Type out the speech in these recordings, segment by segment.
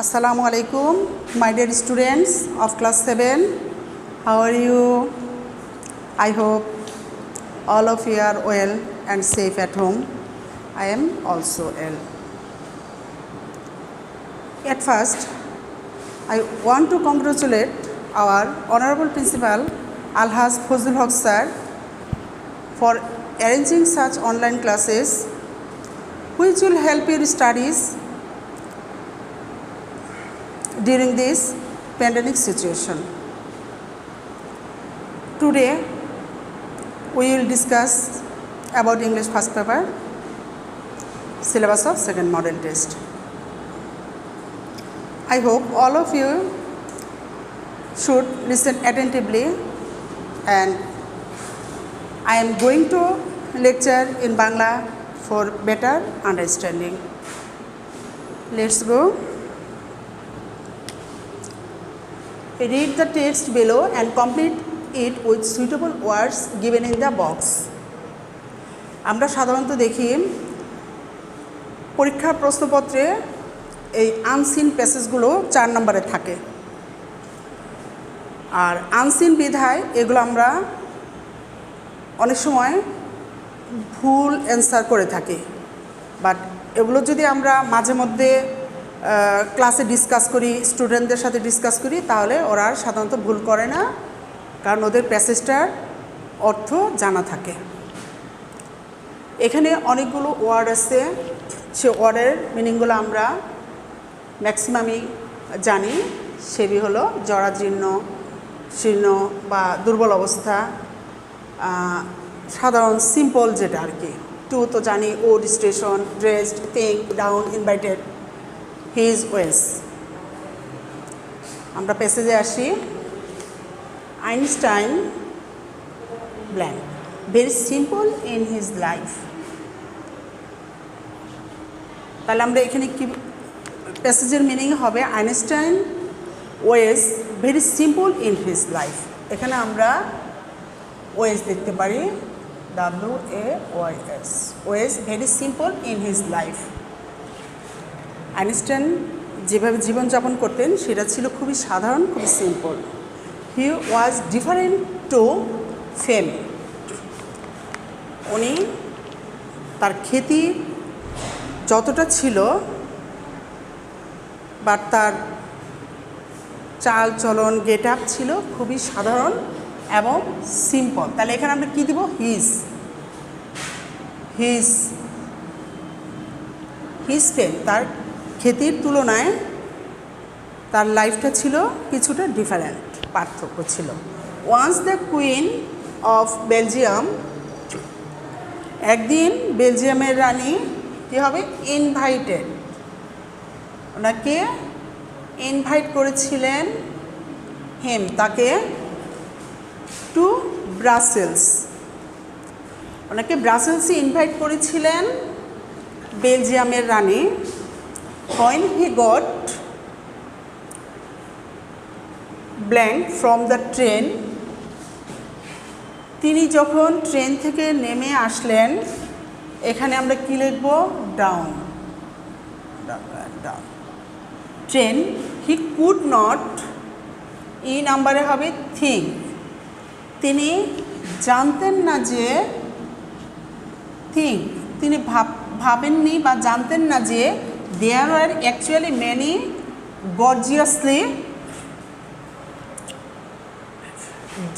Assalamu alaikum, my dear students of class 7. How are you? I hope all of you are well and safe at home. I am also well. At first, I want to congratulate our Honorable Principal Alhaj Fazlul Haq Sir for arranging such online classes which will help your studies during this pandemic situation. Today, we will discuss about English first paper, syllabus of second model test. I hope all of you should listen attentively, and I am going to lecture in Bangla for better understanding. Let's go. Read the text below and complete it with suitable words given in the box. আমরা সাধারণত দেখি পরীক্ষার প্রশ্নপত্রে এই unseen প্যাসেজগুলো 4 নম্বরে থাকে, আর unseen বিধায় এগুলো আমরা অনেক সময় ভুল অ্যান্সার করে থাকি। বাট এগুলো যদি আমরা মাঝে মধ্যে ক্লাসে ডিসকাস করি, স্টুডেন্টদের সাথে ডিসকাস করি, তাহলে ওরা সাধারণত ভুল করে না, কারণ ওদের প্যাসেজটার অর্থ জানা থাকে। এখানে অনেকগুলো ওয়ার্ড আছে, সে ওয়ার্ডের মিনিংগুলো আমরা ম্যাক্সিমামই জানি। সেগুলি হলো জরাজীর্ণ, শীর্ণ বা দুর্বল অবস্থা, সাধারণ সিম্পল যেটা আর কি। টু তো জানি, ওড, station, dressed, think, down, invited, his ways. আমরা প্যাসেজে আসি। Einstein blank very simple in his life. তাহলে আমরা এখানে কি প্যাসেজের মিনিং হবে, Einstein ways very simple in his life. এখানে আমরা ওয়েজ দেখতে পারি, WAYS, ways very simple in his life. Einstein যেভাবে জীবনযাপন করতেন সেটা ছিল খুবই সাধারণ, খুবই simple. He was different to fame. উনি তার খ্যাতি যতটা ছিল, বাট তার চাল চলন, গেট আপ ছিল খুবই সাধারণ এবং সিম্পল। তাহলে এখানে আমরা কী দিব, হিজ ফেম। তার খ্যাতির তুলনায় তার লাইফটা ছিল কিছুটা ডিফারেন্ট, পার্থক্য ছিল। Once the queen of Belgium, একদিন বেলজিয়ামের রানী কী হবে, ইনভাইটেড, ওনাকে ইনভাইট করেছিলেন, হেম তাকে, টু ব্রাসেলস, ওনাকে ব্রাসেলসে ইনভাইট করেছিলেন বেলজিয়ামের রানী। when he got blank from the train, তিনি যখন ট্রেন থেকে নেমে আসলেন, এখানে আমরা কি লিখব, down. Train, he could not, ই নাম্বারে হবে থিঙ্ক, তিনি জানতেন না যে, থিঙ্ক তিনি ভাবেননি বা জানতেন না যে there were actually many gorgeously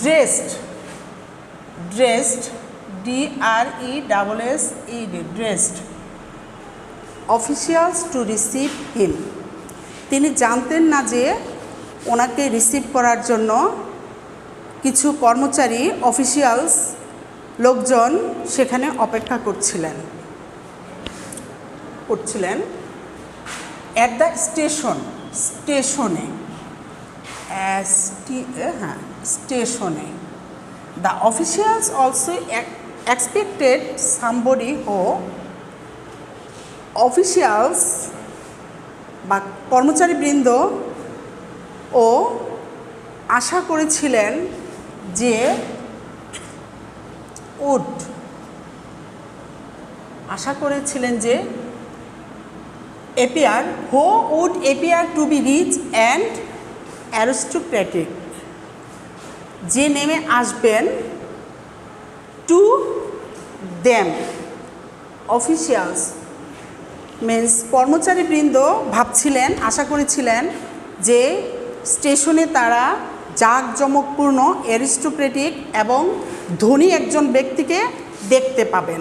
dressed, dressed officials to receive him. তিনি জানতেন না যে ওনাকে রিসিভ করার জন্য কিছু কর্মচারী, অফিসিয়ালস, লোকজন সেখানে অপেক্ষা করছিলেন। at the station, স্টেশনে, স্টেশনে, the officials also expected somebody who, officials বা কর্মচারীবৃন্দ ও আশা করেছিলেন যে আশা করেছিলেন যে appear, who would appear to be rich and aristocratic, যে নেমে আসবেন to them officials means কর্মচারীবৃন্দ ভাবছিলেন, আশা করেছিলেন যে স্টেশনে তারা জাঁকজমকপূর্ণ অ্যারিস্টোক্রেটিক এবং ধনী একজন ব্যক্তিকে দেখতে পাবেন।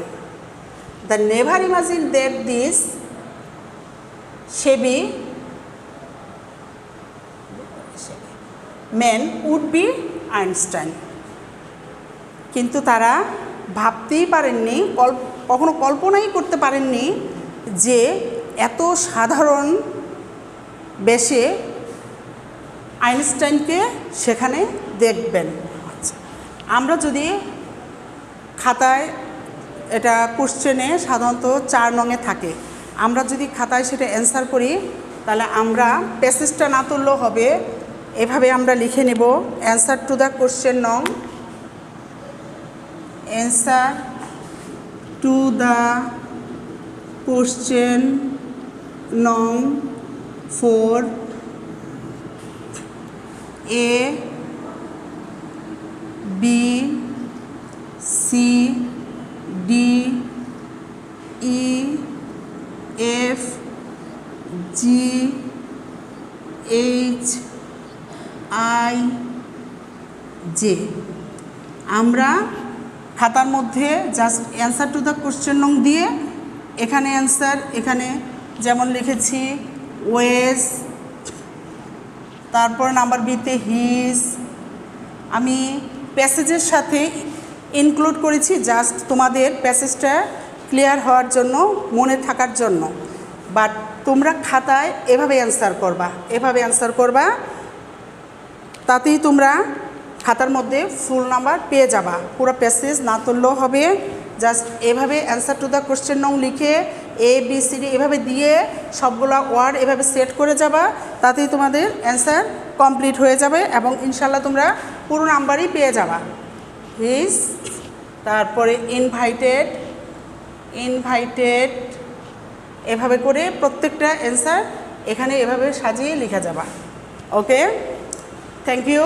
The never imagine that this shabby man would be Einstein. কিন্তু তারা ভাবতেই পারেননি, কখনো কল্পনাই করতে পারেননি যে এত সাধারণ বেশে আইনস্টাইনকে সেখানে দেখবেন। আমরা যদি খাতায়, এটা কোশ্চেনে সাধারণত 4 নংয়ে থাকে, আমরা যদি খাতায় সেটা অ্যান্সার করি তাহলে আমরা প্যাসেজটা না তুললেও হবে, এভাবে আমরা লিখে নেব অ্যান্সার টু দ্য কোশ্চেন নং, অ্যান্সার টু দ্য কোশ্চেন নং 4 A B C D E F G H I J। আমরা খাতার মধ্যে just answer to the question নং দিয়ে এখানে অ্যান্সার, এখানে যেমন লিখেছি ওয়েস, তারপর নাম্বার বিতে হিজ, আমি প্যাসেজের সাথে ইনক্লুড করেছি জাস্ট তোমাদের প্যাসেজটা ক্লিয়ার হওয়ার জন্য, মনে থাকার জন্য। বাট তোমরা খাতায় এভাবে অ্যান্সার করবা, এভাবে অ্যান্সার করবা, তাতেই তোমরা খাতার মধ্যে ফুল নাম্বার পেয়ে যাবা। পুরো প্যাসেজ না তুললেও হবে, জাস্ট এভাবে অ্যান্সার টু দ্য কোশ্চেন নং লিখে A B C D এভাবে দিয়ে সবগুলো ওয়ার্ড এভাবে সেট করে যাবা, তাতেই তোমাদের অ্যান্সার কমপ্লিট হয়ে যাবে এবং ইনশাল্লাহ তোমরা পুরো নাম্বারই পেয়ে যাবা। হিজ, তারপরে ইনভাইটেড, ইনভাইটেড, এভাবে করে প্রত্যেকটা অ্যান্সার এখানে এভাবে সাজিয়ে লিখে যাবা। ওকে, থ্যাংক ইউ।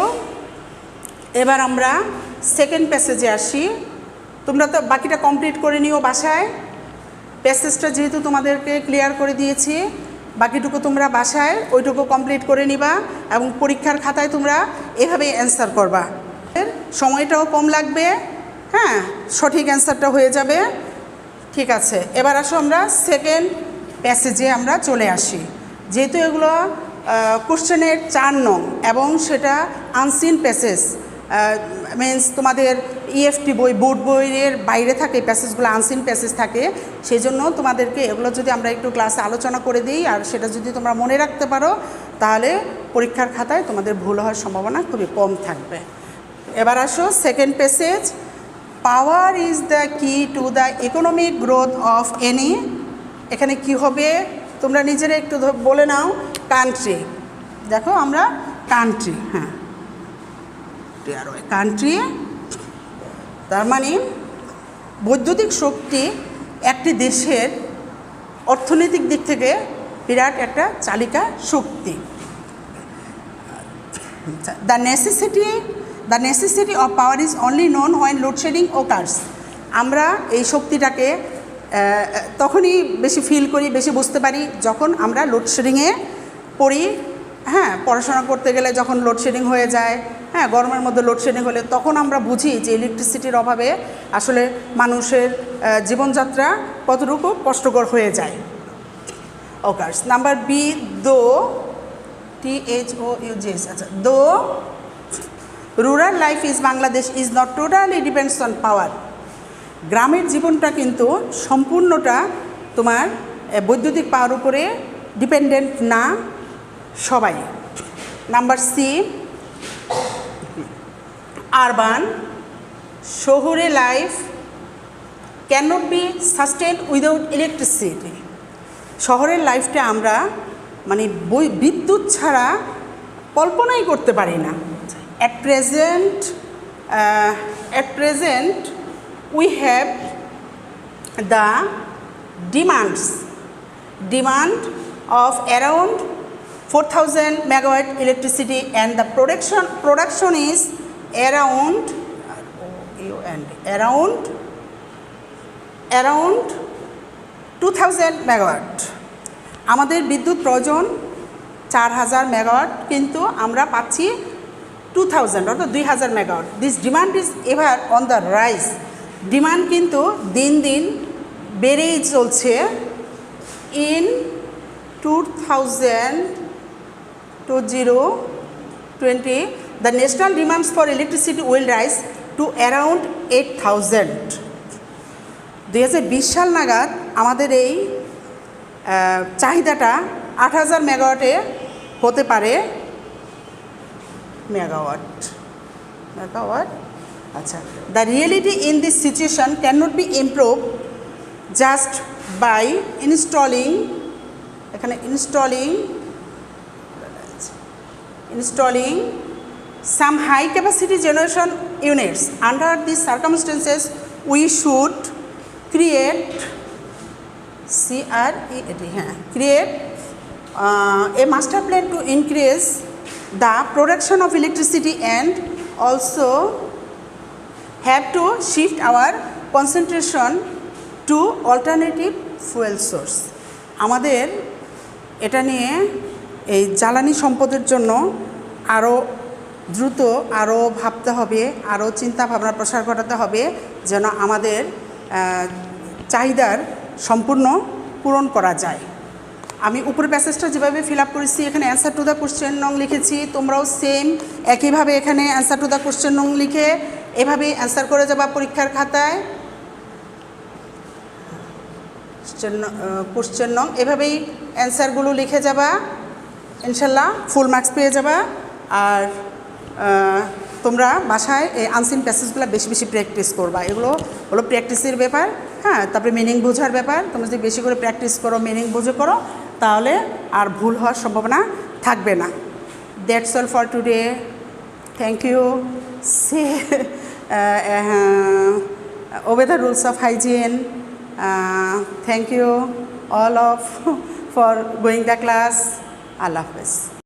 এবার আমরা সেকেন্ড প্যাসেজে আসি। তোমরা তো বাকিটা কমপ্লিট করে নিও বাসায়, প্যাসেজটা যেহেতু তোমাদেরকে ক্লিয়ার করে দিয়েছি, বাকিটুকু তোমরা বাসায় ওইটুকু কমপ্লিট করে নিবা এবং পরীক্ষার খাতায় তোমরা এভাবেই অ্যান্সার করবা। সময়টাও কম লাগবে, হ্যাঁ, সঠিক অ্যান্সারটা হয়ে যাবে। ঠিক আছে, এবার আসো আমরা সেকেন্ড প্যাসেজে আমরা চলে আসি। যেহেতু এগুলো কোশ্চেনের 4 নং এবং সেটা আনসিন প্যাসেজ, মিন্স তোমাদের EFT বই, বোর্ড বইয়ের বাইরে থাকে প্যাসেজগুলো, আনসিন প্যাসেজ থাকে, সেই জন্য তোমাদেরকে এগুলো যদি আমরা একটু ক্লাসে আলোচনা করে দিই আর সেটা যদি তোমরা মনে রাখতে পারো তাহলে পরীক্ষার খাতায় তোমাদের ভুল হওয়ার সম্ভাবনা খুবই কম থাকবে। এবার আসো second passage. Power is the key to the economic growth of any, এখানে কি হবে তোমরা নিজেরা একটু বলে নাও। কান্ট্রি, দেখো আমরা কান্ট্রি, হ্যাঁ কান্ট্রি, তার মানে বৈদ্যুতিক শক্তি একটি দেশের অর্থনৈতিক দিক থেকে বিরাট একটা চালিকা শক্তি। The necessity of power is only known when load shedding occurs. আমরা এই শক্তিটাকে তখনই বেশি ফিল করি, বেশি বুঝতে পারি যখন আমরা লোডশেডিংয়ে পড়ি। হ্যাঁ, পড়াশোনা করতে গেলে যখন লোডশেডিং হয়ে যায়, হ্যাঁ গরমের মধ্যে লোডশেডিং হলে তখন আমরা বুঝি যে ইলেকট্রিসিটির অভাবে আসলে মানুষের জীবনযাত্রা কতটুকু কষ্টকর হয়ে যায়। ওকার্স। নাম্বার বি, দো, THOUGH, আচ্ছা, দো rural life is Bangladesh is not totally depends on পাওয়ার। গ্রামের জীবনটা কিন্তু সম্পূর্ণটা তোমার বৈদ্যুতিক পাওয়ার উপরে ডিপেন্ডেন্ট না সবাই। নাম্বার সি, আরবান শহুরে life can not be sustained without electricity. শহরের লাইফটা আমরা মানে বিদ্যুৎ ছাড়া কল্পনাই করতে পারি না। At present we have the demand of around 4,000 megawatt electricity, and the production is around 2,000 megawatt. আমাদের বিদ্যুৎ প্রয়োজন 4,000 মেগাওয়াট, কিন্তু আমরা পাচ্ছি 2,000 অর্থাৎ 2,000 megawatt. This demand is ever on the rise. Demand কিন্তু দিন দিন বেড়েই চলছে। In 2020 the national demands for electricity will rise to around 8,000. 2020 সাল নাগাদ আমাদের এই চাহিদাটা 8,000 মেগাওয়াটে হতে পারে। মেগাওয়াট আচ্ছা। The reality in this situation can not be improve just by installing some high capacity generation units. Under these circumstances we should create a master plan to increase the production of electricity, and also have to shift our concentration to alternative fuel source. আমাদের এটা নিয়ে এই জ্বালানি সম্পদের জন্য আরও দ্রুত আরও ভাবতে হবে, আরও চিন্তা ভাবনা প্রসার ঘটাতে হবে, যেন আমাদের চাহিদার সম্পূর্ণ পূরণ করা যায়। আমি উপরের প্যাসেজটা যেভাবে ফিল আপ করেছি, এখানে অ্যান্সার টু দ্য কোশ্চেন নং লিখেছি, তোমরাও সেম একইভাবে এখানে অ্যান্সার টু দ্য কোশ্চেন নং লিখে এভাবেই অ্যান্সার করে যাবা পরীক্ষার খাতায়। কোশ্চেন নং এভাবেই অ্যান্সারগুলো লিখে যাবা, ইনশাল্লাহ ফুল মার্কস পেয়ে যাবা। আর তোমরা বাসায় এই আনসিন প্যাসেজগুলো বেশি বেশি প্র্যাকটিস করবা। এগুলো হলো প্র্যাকটিসের ব্যাপার, হ্যাঁ। তারপরে মিনিং বোঝার ব্যাপার। তোমরা যদি বেশি করে প্র্যাকটিস করো, মিনিং বুঝে করো, তাহলে আর ভুল হওয়ার সম্ভাবনা থাকবে না। That's all for today. Thank you. সে obey the rules of hygiene. Thank you all of for going the class. Allah Hafiz.